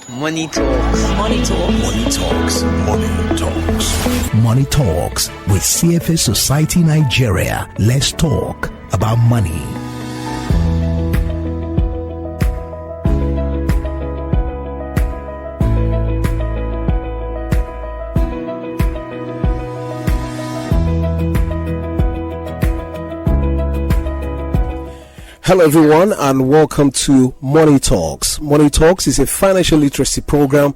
Money Talks. Money Talks. Money Talks. Money Talks. Money Talks with CFA Society Nigeria. Let's talk about money. Hello everyone and welcome to Money Talks. Money Talks is a financial literacy program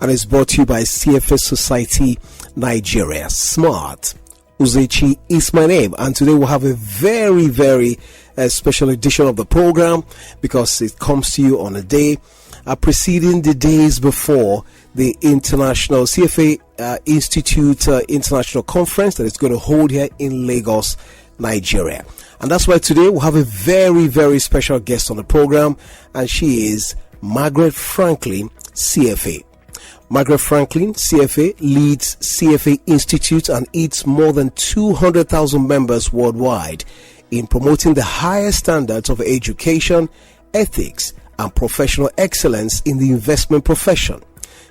and is brought to you by CFA Society Nigeria. Smart Uzechi is my name, and today we'll have a very special edition of the program because it comes to you on a day preceding the days before the International CFA Institute International Conference that is going to hold here in Lagos, Nigeria. And that's why today we'll have a very special guest on the program, and she is Marg Franklin, CFA. Marg Franklin, CFA, leads CFA Institute and its more than 200,000 members worldwide in promoting the highest standards of education, ethics, and professional excellence in the investment profession.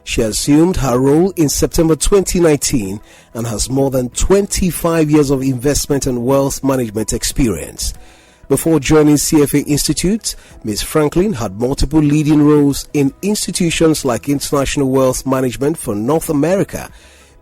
She assumed her role in September 2019 and has more than 25 years of investment and wealth management experience. Before joining CFA Institute, Ms. Franklin had multiple leading roles in institutions like International Wealth Management for North America,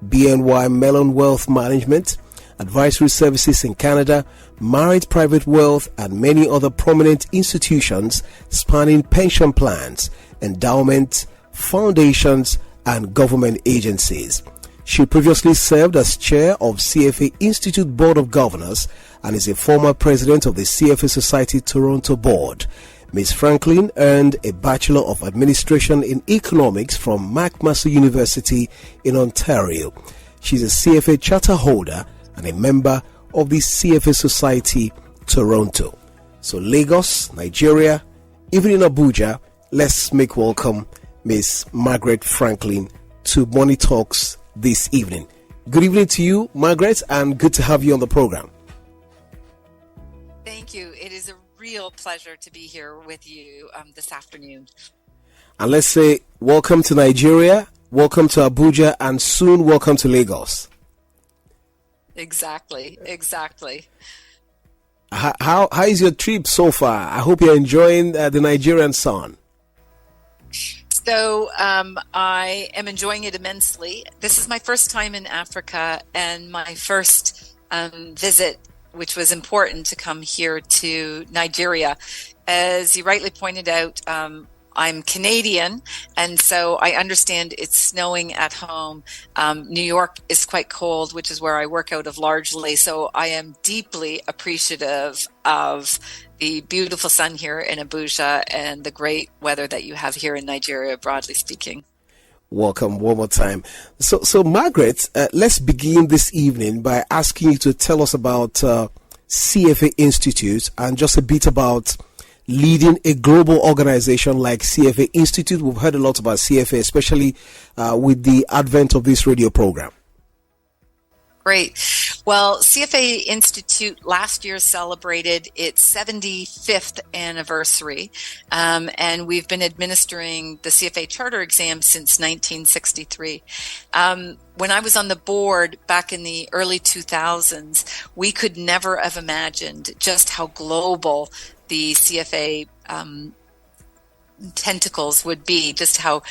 BNY Mellon Wealth Management, Advisory Services in Canada, Marriott Private Wealth, and many other prominent institutions spanning pension plans, endowments, foundations, and government agencies. She previously served as chair of CFA Institute Board of Governors and is a former president of the CFA Society Toronto Board. Ms. Franklin earned a Bachelor of Administration in Economics from McMaster University in Ontario. She's a CFA charter holder and a member of the CFA Society Toronto. So Lagos, Nigeria, even in Abuja, let's make welcome Ms. Marg Franklin to Money Talks this evening. Good evening to you, Margaret, and good to have you on the program. Thank you. It is a real pleasure to be here with you this afternoon. And let's say welcome to Nigeria, welcome to Abuja, and soon welcome to Lagos. Exactly. How is your trip so far? I hope you're enjoying the Nigerian sun. So I am enjoying it immensely. This is my first time in Africa and my first visit, which was important to come here to Nigeria. As you rightly pointed out, I'm Canadian, and so I understand it's snowing at home. New York is quite cold, which is where I work out of largely. So I am deeply appreciative of the beautiful sun here in Abuja and the great weather that you have here in Nigeria, broadly speaking. Welcome one more time. So Margaret, let's begin this evening by asking you to tell us about CFA Institute and just a bit about leading a global organization like CFA Institute. We've heard a lot about CFA, especially with the advent of this radio program. Great. Well, CFA Institute last year celebrated its 75th anniversary, and we've been administering the CFA charter exam since 1963. When I was on the board back in the early 2000s, we could never have imagined just how global the CFA tentacles would be, just how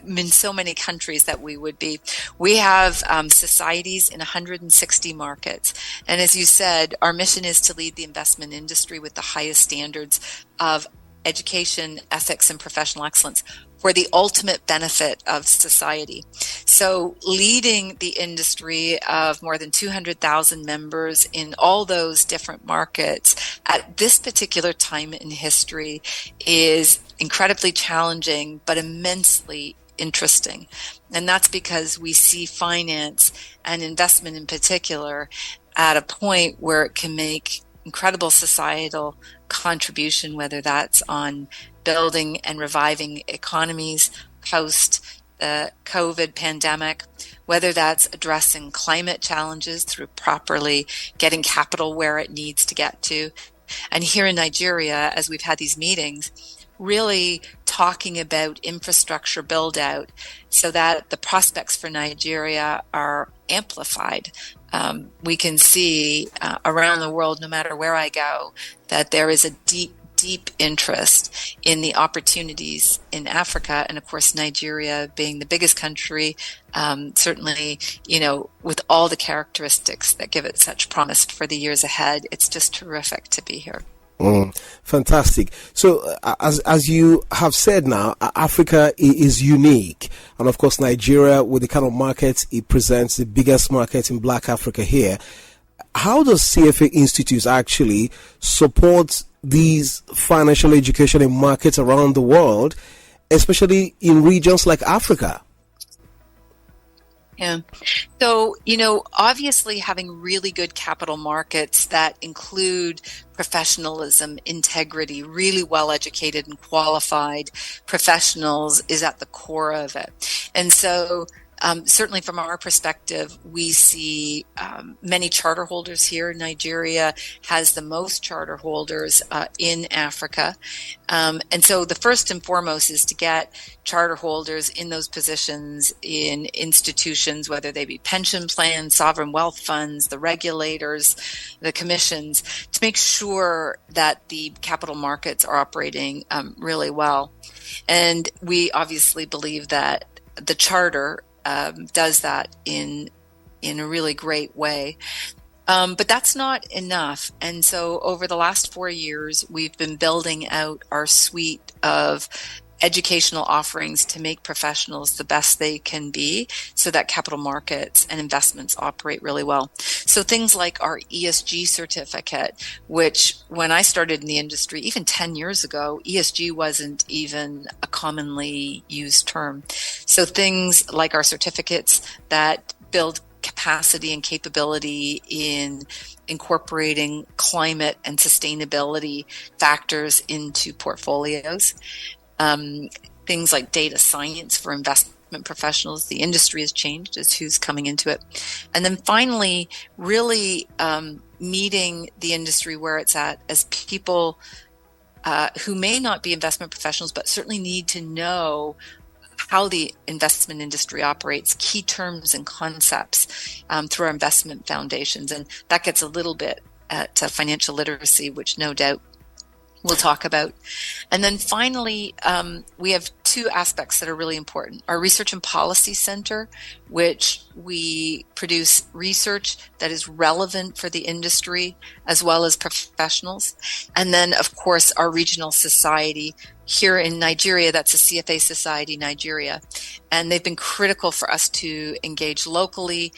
in so many countries that we would be. We have societies in 160 markets. And as you said, our mission is to lead the investment industry with the highest standards of education, ethics, and professional excellence for the ultimate benefit of society. So leading the industry of more than 200,000 members in all those different markets at this particular time in history is incredibly challenging, but immensely interesting. And that's because we see finance and investment in particular at a point where it can make incredible societal contribution, whether that's on building and reviving economies post the COVID pandemic, whether that's addressing climate challenges through properly getting capital where it needs to get to. And here in Nigeria, as we've had these meetings, really talking about infrastructure build out so that the prospects for Nigeria are amplified. We can see around the world, no matter where I go, that there is a deep interest in the opportunities in Africa. And of course, Nigeria being the biggest country, certainly, with all the characteristics that give it such promise for the years ahead, it's just terrific to be here. Fantastic. So, as you have said now, Africa is unique. And of course, Nigeria, with the kind of markets it presents, the biggest market in Black Africa here. How does CFA Institute actually support these financial education in markets around the world, especially in regions like Africa? Yeah. So, obviously having really good capital markets that include professionalism, integrity, really well-educated and qualified professionals is at the core of it. And so, certainly from our perspective, we see many charter holders here. Nigeria has the most charter holders in Africa. And so the first and foremost is to get charter holders in those positions in institutions, whether they be pension plans, sovereign wealth funds, the regulators, the commissions, to make sure that the capital markets are operating really well. And we obviously believe that the charter does that in a really great way. But that's not enough. And so over the last 4 years, we've been building out our suite of educational offerings to make professionals the best they can be so that capital markets and investments operate really well. So things like our ESG certificate, which when I started in the industry, even 10 years ago, ESG wasn't even a commonly used term. So things like our certificates that build capacity and capability in incorporating climate and sustainability factors into portfolios. Things like data science for investment professionals. The industry has changed as who's coming into it. And then finally, really meeting the industry where it's at as people who may not be investment professionals, but certainly need to know how the investment industry operates, key terms and concepts through our investment foundations. And that gets a little bit at financial literacy, which no doubt we'll talk about. And then finally, we have two aspects that are really important. Our Research and Policy Center, which we produce research that is relevant for the industry as well as professionals. And then, of course, our regional society here in Nigeria, that's a CFA Society Nigeria. And they've been critical for us to engage locally,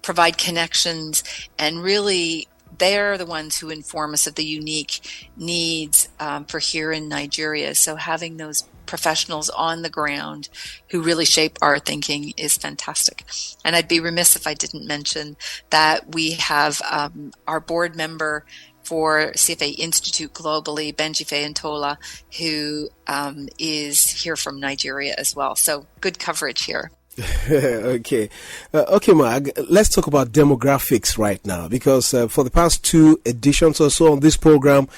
provide connections, and really they're the ones who inform us of the unique needs for here in Nigeria. So having those professionals on the ground who really shape our thinking is fantastic. And I'd be remiss if I didn't mention that we have our board member for CFA Institute globally, Benji Fayintola, who is here from Nigeria as well. So good coverage here. Okay, Marg, let's talk about demographics right now, because for the past 2 editions or so on this program,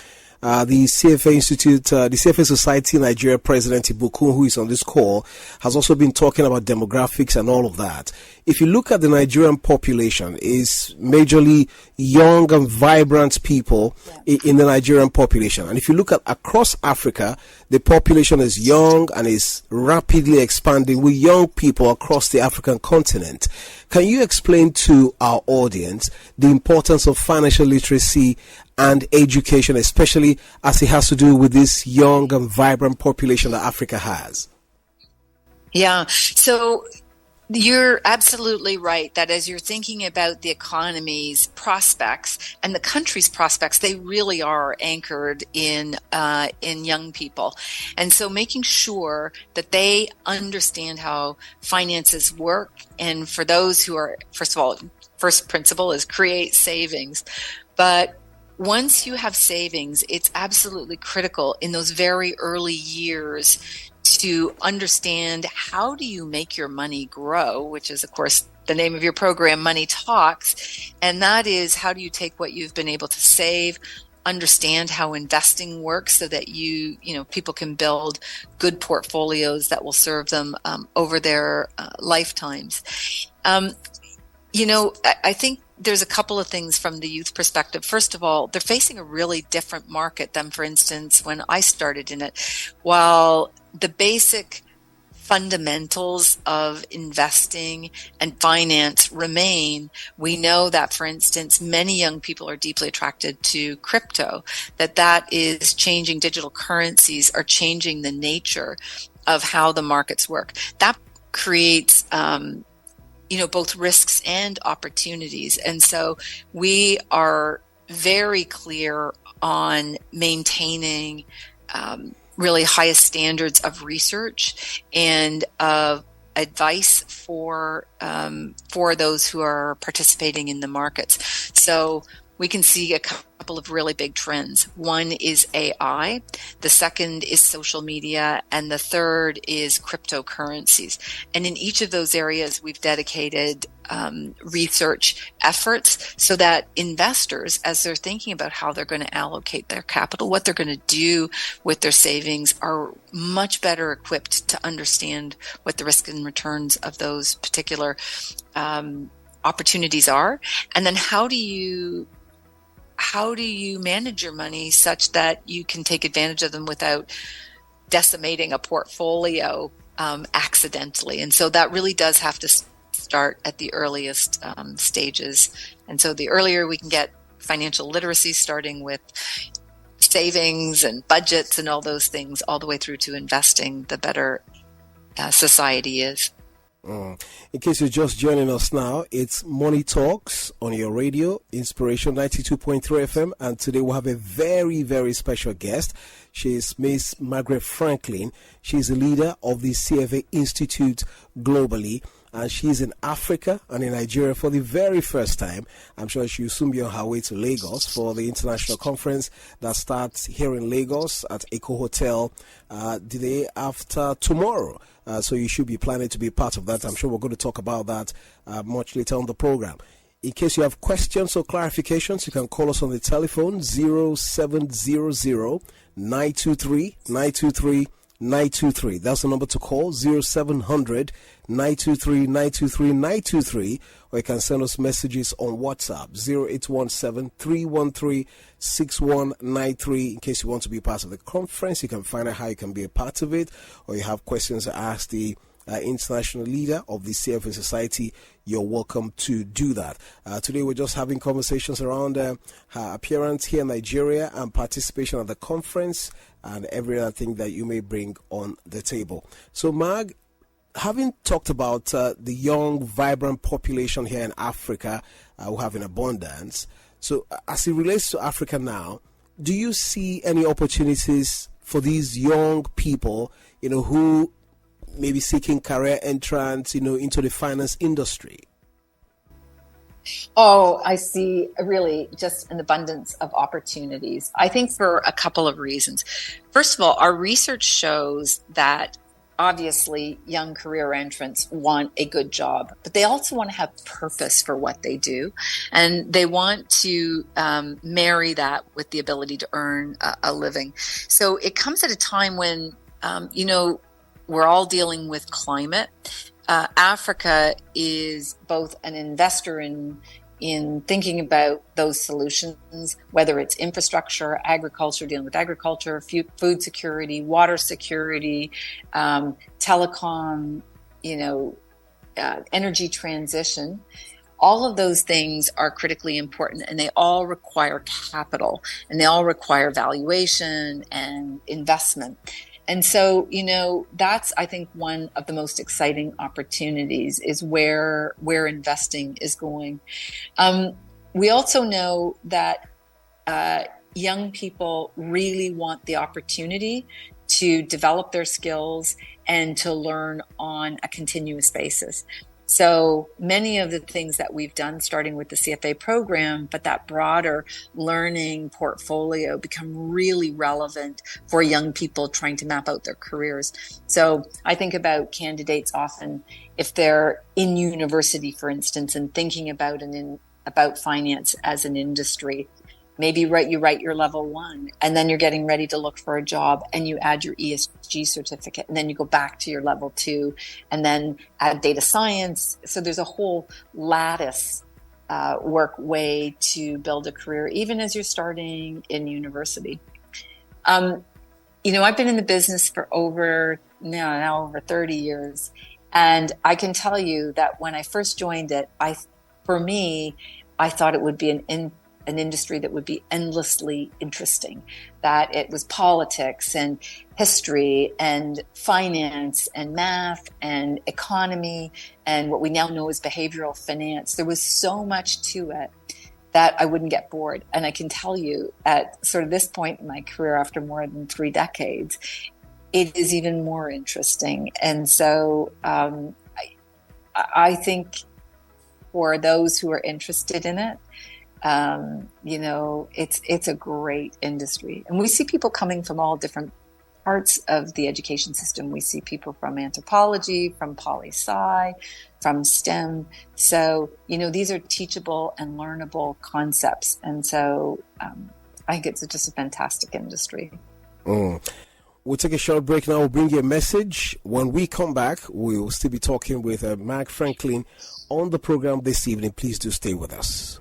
the CFA Institute, the CFA Society Nigeria President Ibukun, who is on this call, has also been talking about demographics and all of that. If you look at the Nigerian population, is majorly young and vibrant people in the Nigerian population. And if you look at across Africa, the population is young and is rapidly expanding with young people across the African continent. Can you explain to our audience the importance of financial literacy and education, especially as it has to do with this young and vibrant population that Africa has? Yeah, so you're absolutely right that as you're thinking about the economy's prospects and the country's prospects, they really are anchored in young people. And so making sure that they understand how finances work. And for those who are, first of all, first principle is create savings. But once you have savings, it's absolutely critical in those very early years to understand how do you make your money grow, which is, of course, the name of your program, Money Talks. And that is, how do you take what you've been able to save, understand how investing works so that people can build good portfolios that will serve them over their lifetimes. I think there's a couple of things from the youth perspective. First of all, they're facing a really different market than, for instance, when I started in it. While the basic fundamentals of investing and finance remain, we know that, for instance, many young people are deeply attracted to crypto, that is changing. Digital currencies are changing the nature of how the markets work. That creates both risks and opportunities. And so we are very clear on maintaining really highest standards of research and of advice for those who are participating in the markets. So we can see a couple of really big trends. One is AI, the second is social media, and the third is cryptocurrencies. And in each of those areas, we've dedicated research efforts so that investors, as they're thinking about how they're going to allocate their capital, what they're going to do with their savings, are much better equipped to understand what the risks and returns of those particular opportunities are. And then how do you manage your money such that you can take advantage of them without decimating a portfolio accidentally? And so that really does have to start at the earliest stages. And so the earlier we can get financial literacy, starting with savings and budgets and all those things, all the way through to investing, the better society is. In case you're just joining us now, it's Money Talks on your radio, Inspiration 92.3 FM, and today we'll have a very, very special guest. She is Miss Marg Franklin. She's the leader of the CFA Institute globally, and she's in Africa and in Nigeria for the very first time. I'm sure she'll soon be on her way to Lagos for the international conference that starts here in Lagos at Eco Hotel the day after tomorrow. So you should be planning to be part of that. I'm sure we're going to talk about that much later on the program. In case you have questions or clarifications, you can call us on the telephone 0700 923 923 923. That's the number to call, 0700 923 923 923, or you can send us messages on WhatsApp 0817 313 6193. In case you want to be part of the conference, you can find out how you can be a part of it, or you have questions to ask the international leader of the CFA Society, you're welcome to do that. Today we're just having conversations around her appearance here in Nigeria and participation at the conference and every other thing that you may bring on the table. So Marg, having talked about the young, vibrant population here in Africa who have in abundance, so as it relates to Africa now, do you see any opportunities for these young people, who maybe seeking career entrance, into the finance industry? Oh, I see really just an abundance of opportunities. I think for a couple of reasons. First of all, our research shows that obviously young career entrants want a good job, but they also want to have purpose for what they do. And they want to marry that with the ability to earn a living. So it comes at a time when, we're all dealing with climate. Africa is both an investor in thinking about those solutions, whether it's infrastructure, agriculture, dealing with agriculture, food security, water security, telecom, energy transition. All of those things are critically important, and they all require capital, and they all require valuation and investment. And so, that's, I think, one of the most exciting opportunities is where investing is going. We also know that young people really want the opportunity to develop their skills and to learn on a continuous basis. So many of the things that we've done, starting with the CFA program, but that broader learning portfolio, become really relevant for young people trying to map out their careers. So I think about candidates often, if they're in university, for instance, and thinking about finance as an industry, maybe you write your level 1, and then you're getting ready to look for a job, and you add your ESG certificate, and then you go back to your level 2, and then add data science. So there's a whole lattice work way to build a career, even as you're starting in university. I've been in the business for over 30 years. And I can tell you that when I first joined it, I thought it would be an industry that would be endlessly interesting, that it was politics and history and finance and math and economy and what we now know as behavioral finance. There was so much to it that I wouldn't get bored. And I can tell you at sort of this point in my career, after more than 3 decades, it is even more interesting. And so I think for those who are interested in it, it's a great industry. And we see people coming from all different parts of the education system. We see people from anthropology, from poli-sci, from STEM. So, these are teachable and learnable concepts. And so I think it's just a fantastic industry. We'll take a short break now. We'll bring you a message. When we come back, we'll still be talking with Marg Franklin on the program this evening. Please do stay with us.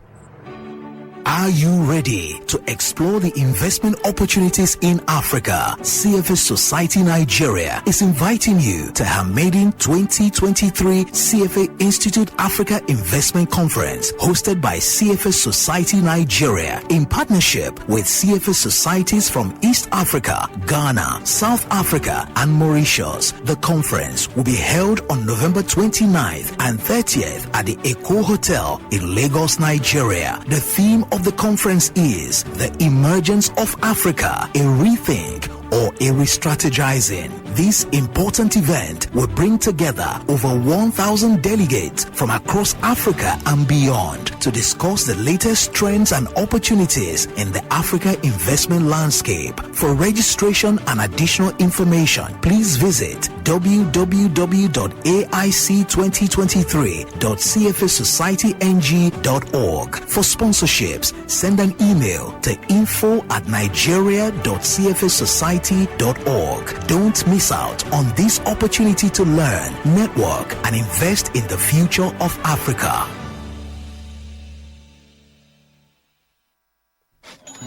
Are you ready to explore the investment opportunities in Africa? CFA Society Nigeria is inviting you to her maiden 2023 CFA Institute Africa Investment Conference, hosted by CFA Society Nigeria in partnership with CFA societies from East Africa, Ghana, South Africa, and Mauritius. The conference will be held on November 29th and 30th at the Eco Hotel in Lagos, Nigeria. The theme of the conference is the emergence of Africa, a rethink or a re-strategizing. This important event will bring together over 1,000 delegates from across Africa and beyond to discuss the latest trends and opportunities in the Africa investment landscape. For registration and additional information, please visit www.aic2023.cfasocietynG.org. For sponsorships, send an email to info@nigeria.cfasociety.org. Don't miss out on this opportunity to learn, network, and invest in the future of Africa.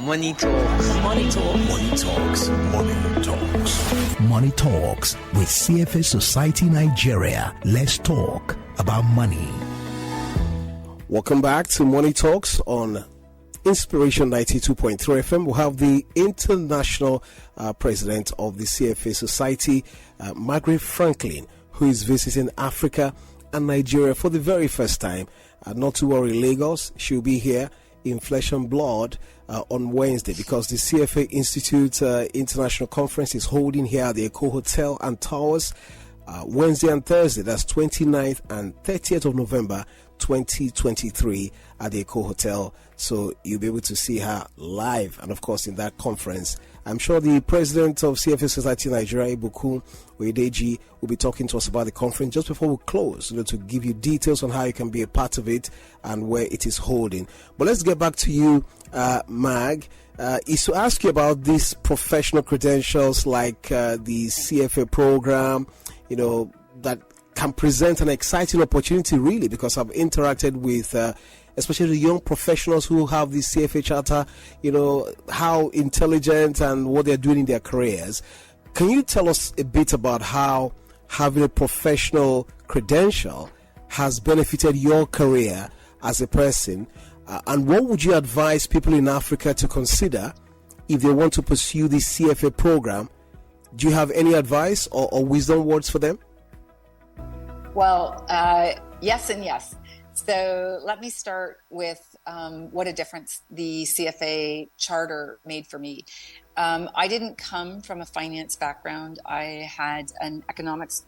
Money Talks. Money Talks. Money Talks. Money Talks. Money Talks with CFA Society Nigeria. Let's talk about money. Welcome back to Money Talks on Inspiration 92.3 FM. We'll have the international president of the CFA Society, Marg Franklin, who is visiting Africa and Nigeria for the very first time. Not to worry, Lagos. She'll be here in flesh and blood on Wednesday, because the CFA Institute International Conference is holding here at the Eco Hotel and Towers Wednesday and Thursday. That's 29th and 30th of November 2023 at the Eco Hotel. So you'll be able to see her live, and of course in that conference, I'm sure the president of CFA Society Nigeria, Ibuku Oyedeji, will be talking to us about the conference just before we close, to give you details on how you can be a part of it and where it is holding. But let's get back to you, Marg. Is to ask you about these professional credentials like the CFA program, that can present an exciting opportunity, really, because I've interacted with especially the young professionals who have the CFA charter, how intelligent and what they're doing in their careers. Can you tell us a bit about how having a professional credential has benefited your career as a person? And what would you advise people in Africa to consider if they want to pursue this CFA program? Do you have any advice or wisdom words for them? Well, yes and yes. So let me start with what a difference the CFA charter made for me. I didn't come from a finance background. I had an economics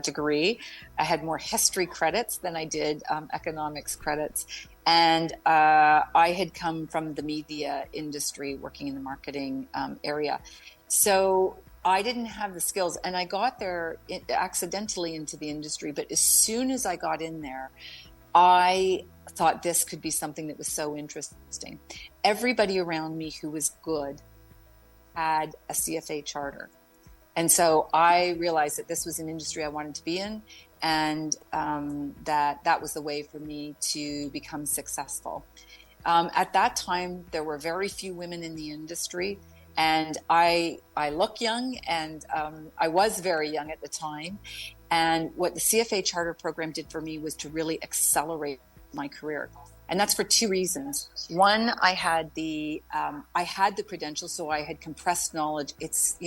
degree. I had more history credits than I did economics credits. And I had come from the media industry, working in the marketing area. So I didn't have the skills, and I got there accidentally into the industry. But as soon as I got in there, I thought this could be something that was so interesting. everybody around me who was good had a CFA charter. And so I realized that this was an industry I wanted to be in, and that was the way for me to become successful. At that time, there were very few women in the industry, and I look young, and I was very young at the time. And what the CFA charter program did for me was to really accelerate my career. And that's for two reasons. One, I had the credentials, so I had compressed knowledge. It's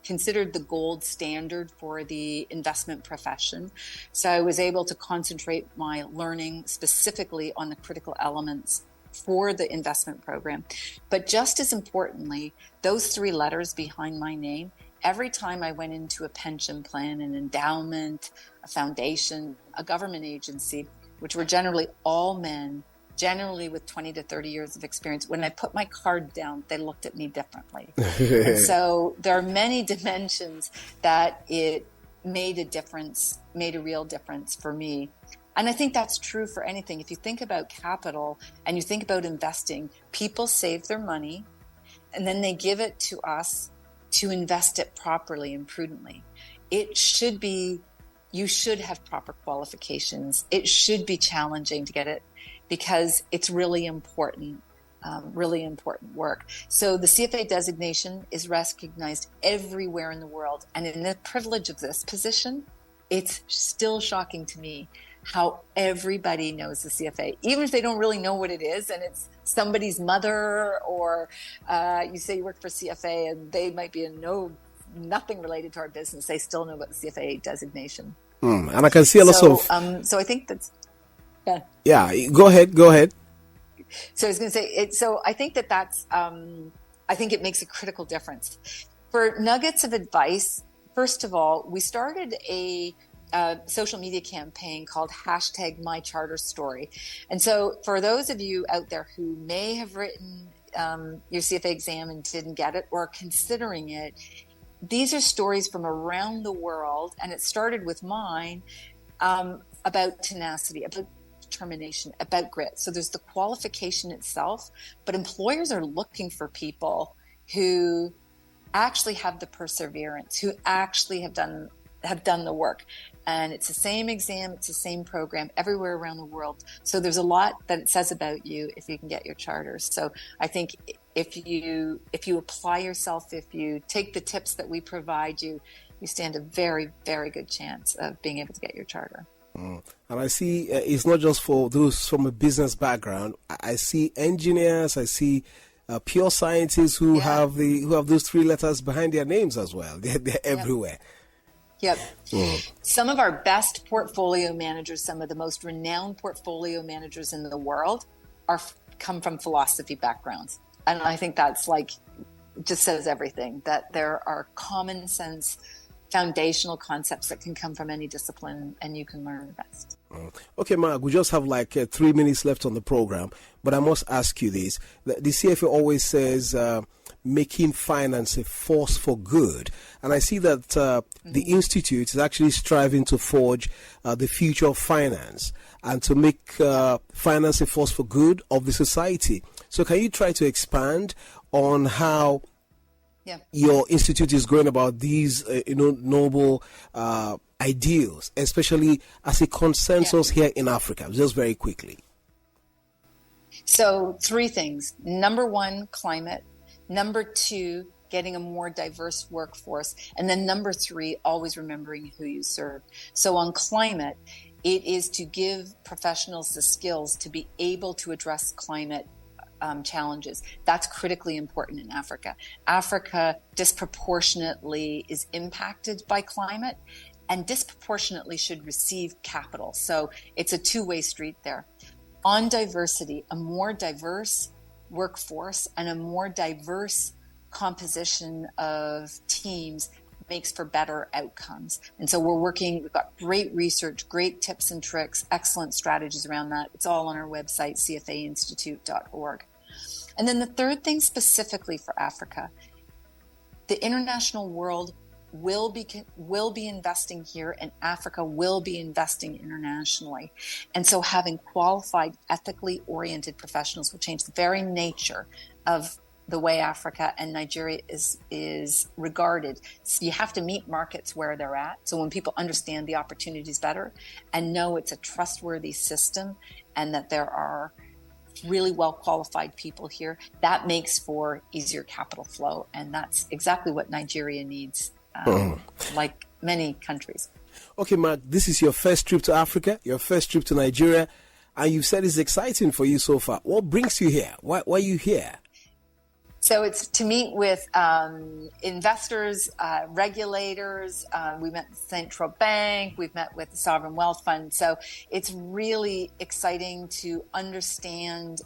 considered the gold standard for the investment profession. So I was able to concentrate my learning specifically on the critical elements for the investment program. But just as importantly, those three letters behind my name, every time I went into a pension plan, an endowment, a foundation, a government agency, which were generally all men, generally with 20 to 30 years of experience, when I put my card down, they looked at me differently. And so there are many dimensions that it made a real difference for me. And I think that's true for anything. If you think about capital and you think about investing, people save their money and then they give it to us to invest it properly and prudently. You should have proper qualifications. It should be challenging to get it because it's really important work. So the CFA designation is recognized everywhere in the world. And in the privilege of this position, it's still shocking to me how everybody knows the CFA, even if they don't really know what it is and it's somebody's mother, or you say you work for CFA and they might be nothing related to our business. They still know about the CFA designation. And I can see a lot of... So I think that's... Yeah, go ahead. So I was going to say, so I think that's... I think it makes a critical difference. For nuggets of advice, first of all, we started a social media campaign called #MyCharterStory. And so for those of you out there who may have written your CFA exam and didn't get it, or considering it, these are stories from around the world, and it started with mine, about tenacity, about determination, about grit. So there's the qualification itself, but employers are looking for people who actually have the perseverance, who actually have done the work. And it's the same exam, it's the same program everywhere around the world. So there's a lot that it says about you if you can get your charters. So I think if you apply yourself, if you take the tips that we provide you, you stand a very, very good chance of being able to get your charter. And I see it's not just for those from a business background. I see engineers, I see pure scientists who have those three letters behind their names as well. They're everywhere. Yep. Some of our best portfolio managers, some of the most renowned portfolio managers in the world come from philosophy backgrounds. And I think that's just says everything, that there are common sense foundational concepts that can come from any discipline and you can learn the best. Okay, Marg, we just have 3 minutes left on the program, but I must ask you this. The CFA always says making finance a force for good. And I see that the Institute is actually striving to forge the future of finance and to make finance a force for good of the society. So can you try to expand on how your institute is going about these noble ideals, especially as a consensus here in Africa, just very quickly? So 3 things. Number 1, climate. Number 2, getting a more diverse workforce. And then number 3, always remembering who you serve. So on climate, it is to give professionals the skills to be able to address climate challenges. That's critically important in Africa. Africa disproportionately is impacted by climate and disproportionately should receive capital. So it's a two-way street there. On diversity, a more diverse workforce and a more diverse composition of teams makes for better outcomes. And so we've got great research, great tips and tricks, excellent strategies around that. It's all on our website, cfainstitute.org. And then the third thing specifically for Africa, the international world will be investing here, and Africa will be investing internationally. And so having qualified, ethically oriented professionals will change the very nature of the way Africa and Nigeria is regarded. So you have to meet markets where they're at. So when people understand the opportunities better and know it's a trustworthy system and that there are really well qualified people here, that makes for easier capital flow. And that's exactly what Nigeria needs, like many countries. Okay, Marg, this is your first trip to Africa, your first trip to Nigeria, and you've said it's exciting for you so far. What brings you here? Why are you here? So it's to meet with investors, regulators. We met with the Central Bank. We've met with the Sovereign Wealth Fund. So it's really exciting to understand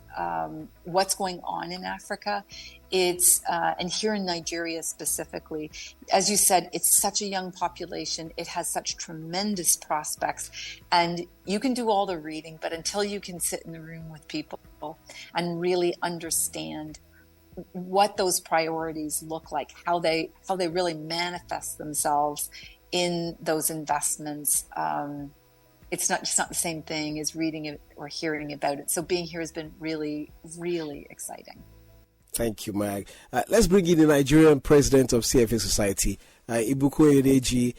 what's going on in Africa. It's and here in Nigeria specifically, as you said, it's such a young population. It has such tremendous prospects, and you can do all the reading, but until you can sit in the room with people and really understand what those priorities look like, how they really manifest themselves in those investments. It's not the same thing as reading it or hearing about it. So being here has been really, really exciting. Thank you, Marg. Let's bring in the Nigerian president of CFA Society, Ibuku Edeji.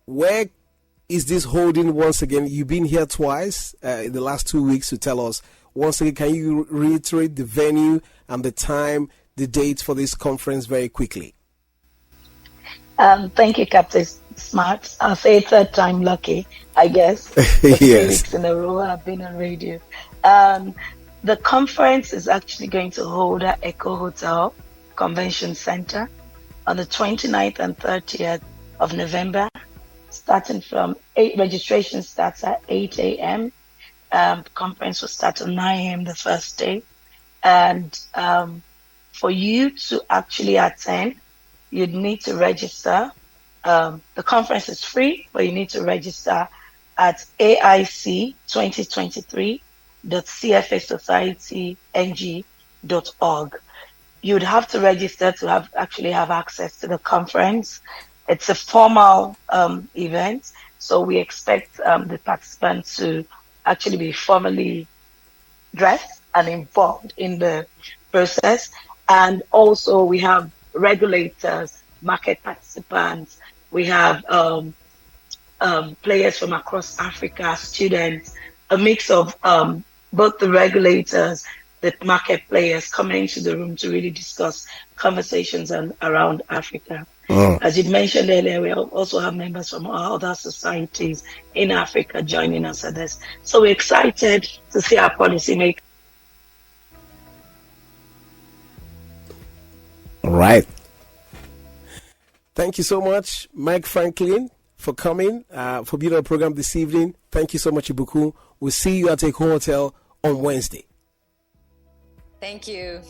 Where is this holding once again? You've been here twice in the last 2 weeks to tell us. Once again, can you reiterate the venue and the time, the date for this conference very quickly? Thank you, Captain Smart. I'll say third time lucky, I guess. Yes. 3 weeks in a row I've been on radio. The conference is actually going to hold at Echo Hotel Convention Center on the 29th and 30th of November, starting from 8. Registration starts at 8 a.m. Conference will start at 9 a.m. the first day. And for you to actually attend, you'd need to register. The conference is free, but you need to register at aic2023.cfasociety.ng.org. You'd have to register to have access to the conference. It's a formal event, so we expect the participants to actually be formally dressed and involved in the process. And also we have regulators, market participants, we have players from across Africa, students, a mix of both the regulators, the market players coming into the room to really discuss conversations around Africa. As you mentioned earlier, we also have members from our other societies in Africa joining us at this. So we're excited to see our policymakers. All right. Thank you so much, Marg Franklin, for coming, for being on the program this evening. Thank you so much, Ibuku. We'll see you at Echo Hotel on Wednesday. Thank you.